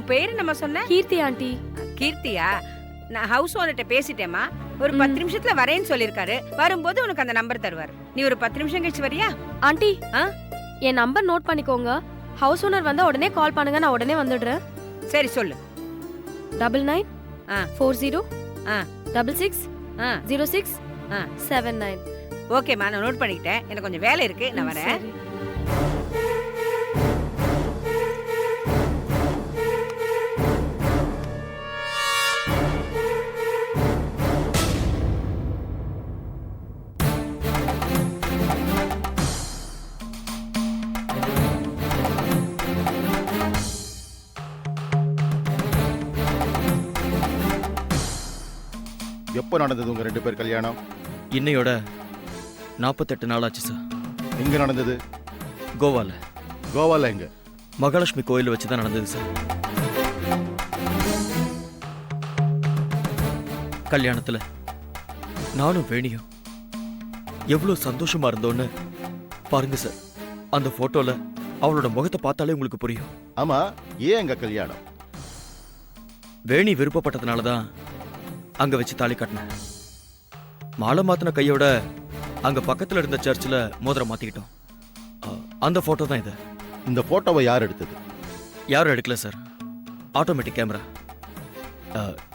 உன் பேரு நம்ம சொன்ன கீர்த்தி ஆண்டி. கீர்த்தியா? நான் ஹவுஸ் ஓனர்ட்ட பேசிட்டேமா. ஒரு 10 நிமிஷத்துல வரேன்னு சொல்லிருக்காரு. வரும்போது உனக்கு அந்த நம்பர் தருவார். நீ ஒரு 10 நிமிஷம் கழிச்சு வரியா? ஆண்டி என் நம்பர் நோட் பண்ணிக்கோங்க. ஹவுஸ் ஓனர் வந்தா உடனே கால் பண்ணுங்க, நான் உடனே வந்துடுறேன். சரி சொல்லு. 99 40 ஆ 66 06 79. ஓகேம்மா, நான் நோட் பண்ணிக்கிட்டேன். எனக்கு கொஞ்சம் வேலை இருக்கு, நான் வரேன். சரி. எப்போ நடந்தது உங்க 2 பேர் கல்யாணம்? இன்னையோட 48 நாள் ஆச்சு சார். எங்க நடந்தது? கோவால. கோவால எங்க? மகாலட்சுமி கோயில் வச்சு தான் நடந்தது சார். கல்யாணத்துல நானும் வேணியும் எவ்வளவு சந்தோஷமா இருந்தோன்னு பாருங்க சார். அந்த போட்டோல அவளோட முகத்தை பார்த்தாலே உங்களுக்கு புரியும். ஆமா, ஏன் எங்க கல்யாணம்? வேணி விருப்பப்பட்டதுனாலதான் அங்க வச்சு தாலி கட்டினேன். மாலை மாத்தின கையோட அங்க பக்கத்துல இருந்த சர்ச்சில் மோதிரம் மாத்திக்கிட்டோம். அந்த போட்டோ தான் இது. இந்த போட்டோவை யார் எடுத்தது? யாரும் எடுக்கல சார். ஆட்டோமேட்டிக் கேமரா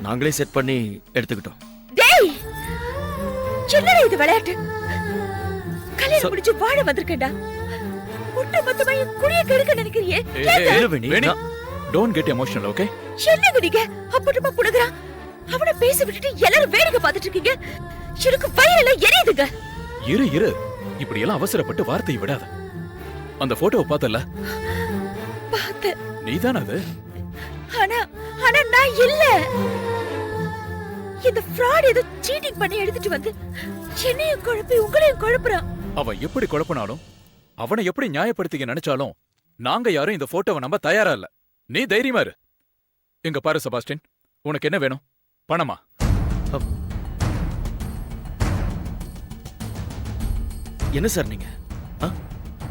நாங்களே செட் பண்ணி எடுத்துக்கிட்டோம். டேய், என்னடா இது விளையாட்டு? கல்யாணம் முடிச்சு வாழ வந்திருக்கேன்டா. ஒட்டு மொத்தமா என் குடிய கெடுக்க நினைக்கிறியே? வேணி, டோன்ட் கெட் எமோஷனல், ஓகே? என்னங்க நீங்க அப்பட்டமா புடுங்கறா? அவனை பேச விட்டுட்டு எல்லாரும் வேடிக்கை பார்த்துட்டு இருக்கீங்க. எனக்கு வயிறெல்லாம் எரியுதுங்க. இரு, இப்படி எல்லாம் அவசரப்பட்டு வார்த்தையை விடாத. அந்த போட்டோவை பார்த்தல? பார்த்த. நீதான அது? ஆனா நான் இல்ல. இந்த ஃப்ராட் ஏதோ சீட்டிங் பண்ணி எடுத்துட்டு வந்து என்னையும் குழப்பி உங்களையும் குழப்புறான். அவன் எப்படி குழப்பினாலும், அவனை எப்படி நியாயப்படுத்திக்க நினைச்சாலும், நாங்க யாரும் இந்த போட்டோவை நம்ப தயாரா இல்ல. நீ தைரியமா இரு. எங்க பாரு செபாஸ்டின், உனக்கு என்ன வேணும்? பணமா? என்ன சார் நீங்க?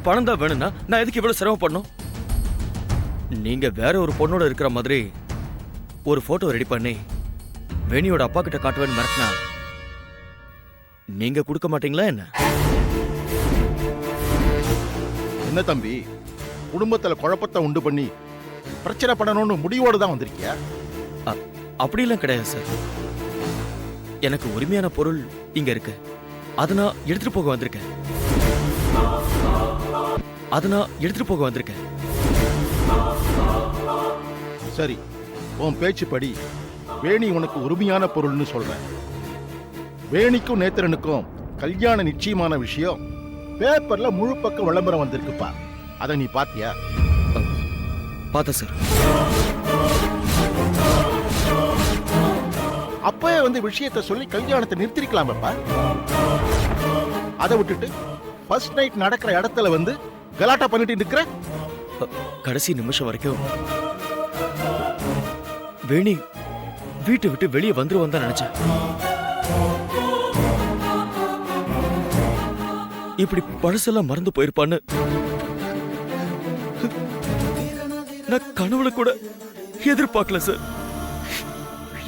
பணம் தான் வேணும்னா நான் எதுக்கு இவ்வளவு சிரமப்படணும்? நீங்க வேற ஒரு பொண்ணோட இருக்கிற மாதிரி ஒரு போட்டோ ரெடி பண்ணி வேணியோட அப்பா கிட்ட காட்டுவேன்னு மிரட்டினா நீங்க கொடுக்க மாட்டீங்களா என்ன? என்ன தம்பி, குடும்பத்துல குழப்பத்தை உண்டு பண்ணி பிரச்சனை பண்ணணும்னு முடிவோடு தான் வந்திருக்கியா? அப்படிலாம் கிடையாது சார். எனக்கு உரிமையான பொருள் இங்க இருக்கு. அதை நான் எடுத்துட்டு போக வந்திருக்கேன். சரி, உன் பேச்சுப்படி வேணி உனக்கு உரிமையான பொருள்னு சொல்றேன். வேணிக்கும் நேத்திரனுக்கும் கல்யாண நிச்சயமான விஷயம் பேப்பர்ல முழு பக்கம் விளம்பரம் வந்திருக்குப்பா. அதை நீ பாத்தியா? பார்த்தேன் சார். அப்பவே வந்து விஷயத்தை சொல்லி கல்யாணத்தை நிறுத்திருக்கலாமப்பா. அதை விட்டுட்டு ஃபர்ஸ்ட் நைட் நடக்கிற இடத்துல வந்து கலாட்டா பண்ணிட்டு இருக்கிற. கடைசி நிமிஷம் வரைக்கும் வேணி வீட்டை விட்டு வெளியே வந்துருவான் தான் நினைச்சேன். இப்படி பழசெல்லாம் மறந்து போயிருப்பான்னு நான் கனவுல கூட எதிர்பார்க்கல சார்.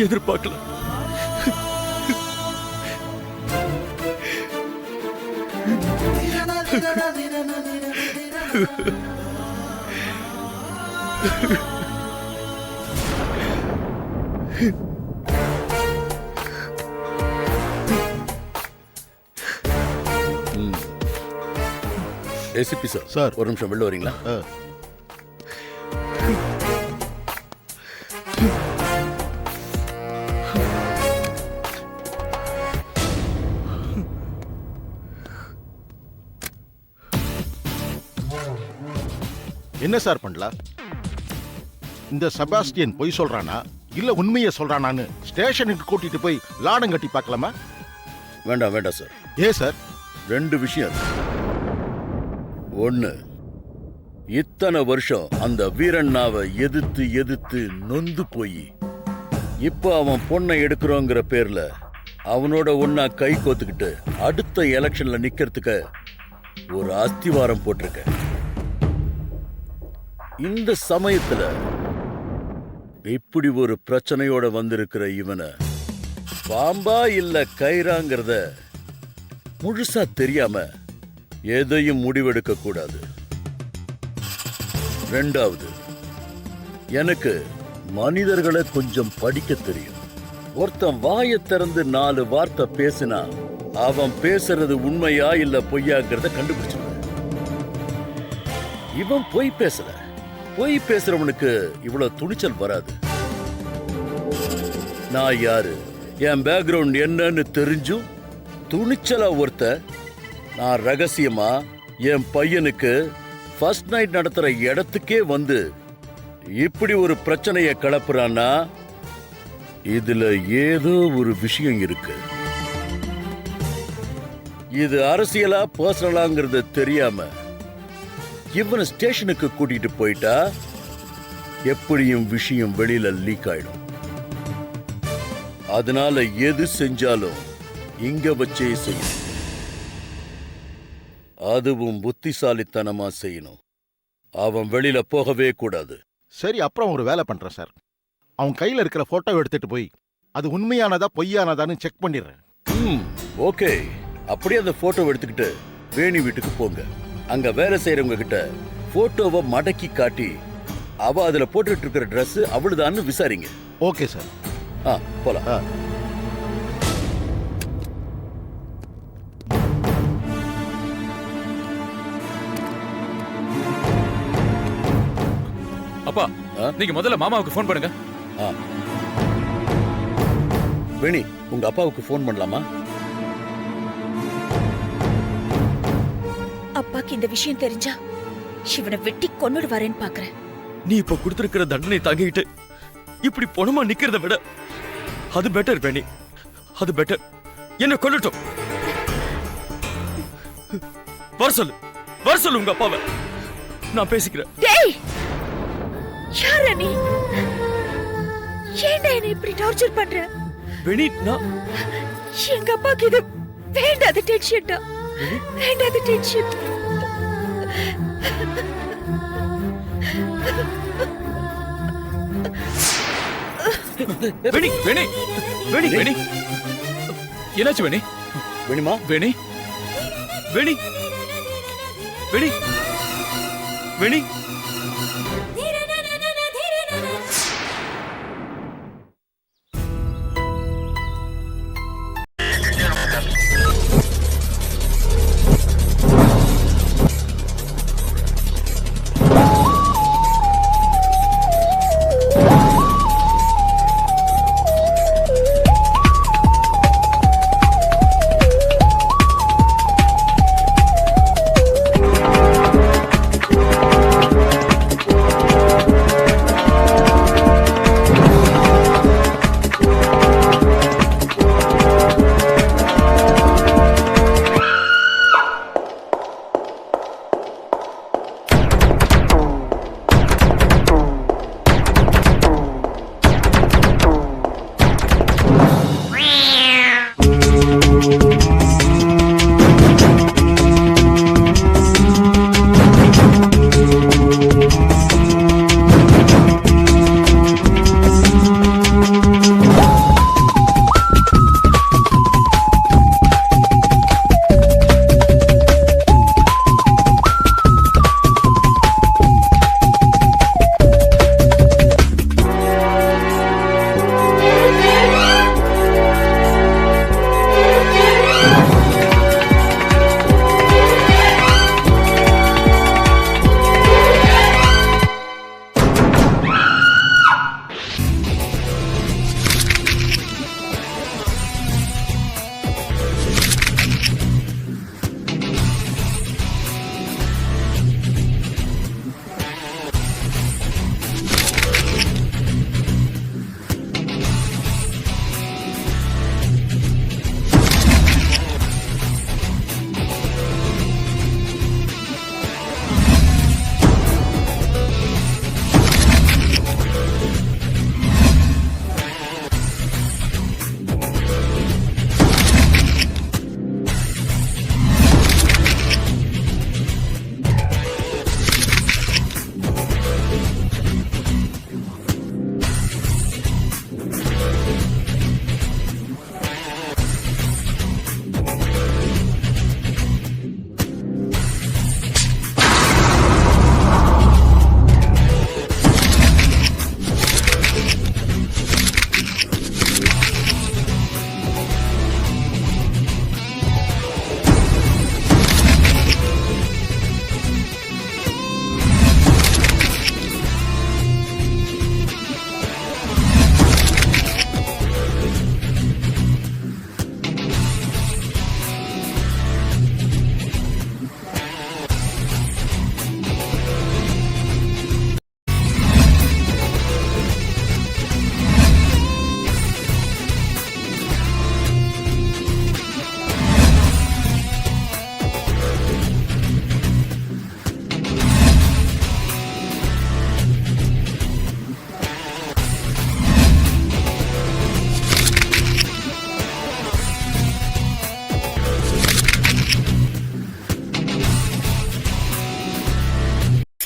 எதிர்பார்க்கல. ACP sir. சார், ஒரு நிமிஷம் வெளில வரீங்களா? என்ன சார் பண்ணலாம்? இந்த செபாஸ்டியன் பொய் சொல்றானா இல்ல உண்மையை சொல்றானான்னு ஸ்டேஷனுக்கு கூட்டிட்டு போய் லாடம் கட்டி பார்க்கலாமா? வேண்டாம் சார். ஏன் சார்? 2 விஷயம். ஒண்ணு, இத்தனை வருஷம் அந்த வீரண்ணாவை எதிர்த்து நொந்து போய் இப்ப அவன் பொண்ணை எடுக்கிறோங்கிற பேர்ல அவனோட ஒன்னா கை கோத்துக்கிட்டு அடுத்த எலெக்ஷன்ல நிக்கிறதுக்கு ஒரு அஸ்திவாரம் போட்டிருக்க. இந்த சமயத்துல இப்படி ஒரு பிரச்சனையோட வந்திருக்கிற இவனை பாம்பா இல்ல கயிறாங்கிறத முழுசா தெரியாம எதையும் முடிவெடுக்க கூடாது. ரெண்டாவது, எனக்கு மனிதர்களை கொஞ்சம் படிக்க தெரியும். ஒருத்தன் வாயை திறந்து 4 வார்த்தை பேசினா அவன் பேசுறது உண்மையா இல்ல பொய்யாங்கிறத கண்டுபிடிச்சிருவேன். இவன் பொய் பேசல. பொய் பேசுறவனுக்கு இவ்வளவு துணிச்சல் வராது. நான் யாரு, என் பேக்ரவுண்ட் என்னன்னு தெரிஞ்சும் துணிச்சலா ஒருத்த நான் ரகசியமா என் பையனுக்கு ஃபர்ஸ்ட் நைட் நடத்துற இடத்துக்கே வந்து இப்படி ஒரு பிரச்சனையை கிளப்புறான்னா இதுல ஏதோ ஒரு விஷயம் இருக்கு. இது அரசியலா பர்சனலாங்கிறது தெரியாம இவனை ஸ்டேஷனுக்கு கூட்டிட்டு போயிட்டா எப்படியும் விஷயம் வெளியில லீக் ஆயிடும். அதனால எது செஞ்சாலும் இங்க வச்சே செய்யணும். அதுவும் புத்திசாலித்தனமா செய்யணும். அவன் வெளியில போகவே கூடாது. சரி, அப்புறம் ஒரு வேலை பண்றேன் சார். அவன் கையில இருக்கிற போட்டோவை எடுத்துட்டு போய் அது உண்மையானதா பொய்யானதான்னு செக் பண்ணிடுறேன். ஓகே. அப்படியே அந்த போட்டோவை எடுத்துக்கிட்டு வேணி வீட்டுக்கு போங்க. அங்க வேலை செய்யறவங்க கிட்ட போட்டோவை மடக்கி காட்டி அவ அதுல போட்டுட்டு இருக்கிற Dress அவளுதான்னு விசாரிங்க. Okay sir. போலாம். அப்பா, நீங்க முதல்ல மாமாவுக்கு ஃபோன் பண்ணுங்க. வேணி, உங்க அப்பாவுக்கு ஃபோன் பண்ணலாமா? அப்பாக்கு இந்த விஷயம் தெரிஞ்சா இவனை வெட்டி கொன்னுடுவாரேன்னு பாக்குறேன். நீ இப்ப கொடுத்திருக்கிற தண்டனை தாங்கிட்டு இப்படி பொணமா நிக்கிறத விட அது பெட்டர் வேணி. அது பெட்டர். என்ன கொல்லட்டும். வர சொல்லு உங்க அப்பாவை. நான் பேசிக்கிறேன். டேய், யாரா நீ? ஏன்டா என்ன இப்படி டார்ச்சர் பண்ற? வேணி, நான் எங்க அப்பாக்கு இது வேண்டாத டென்ஷன்டா. வேண்டாத டென்ஷன். வேணி, வேணி, வேணி, வேணி. என்னாச்சு வேணி? வேணிமா, வேணி, வேணி, வேணி, வேணி.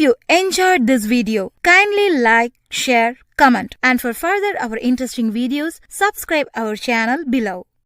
you enjoyed this video, kindly like, share, comment, and for further our interesting videos, subscribe our channel below.